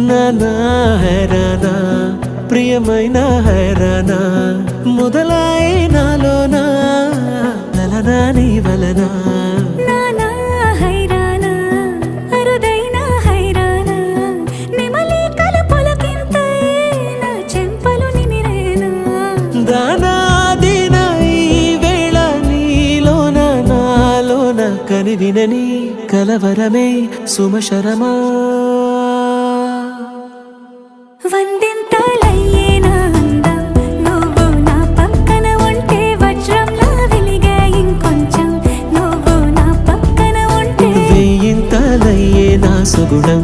నానా హైరానా ప్రియమైన హైరానా మొదలాయి నాలోనా లలనా నీ వలనా నానా హైరానా అరుదైన హైరానా నిమలి కలుపులకింతై నా చెంపలు నిమిరేనా దానా దినా ఈ వేళ నీలోన నాలోన కనివినని కలవరమే సుమశరమా వందింతలయ్యే నా అందం నువ్వు నా పక్కన ఉంటే వజ్రంలా వెలిగే ఇంకొంచెం నువ్వు నా పక్కన ఉంటే వేయింతలయ్యే నా సుగుణం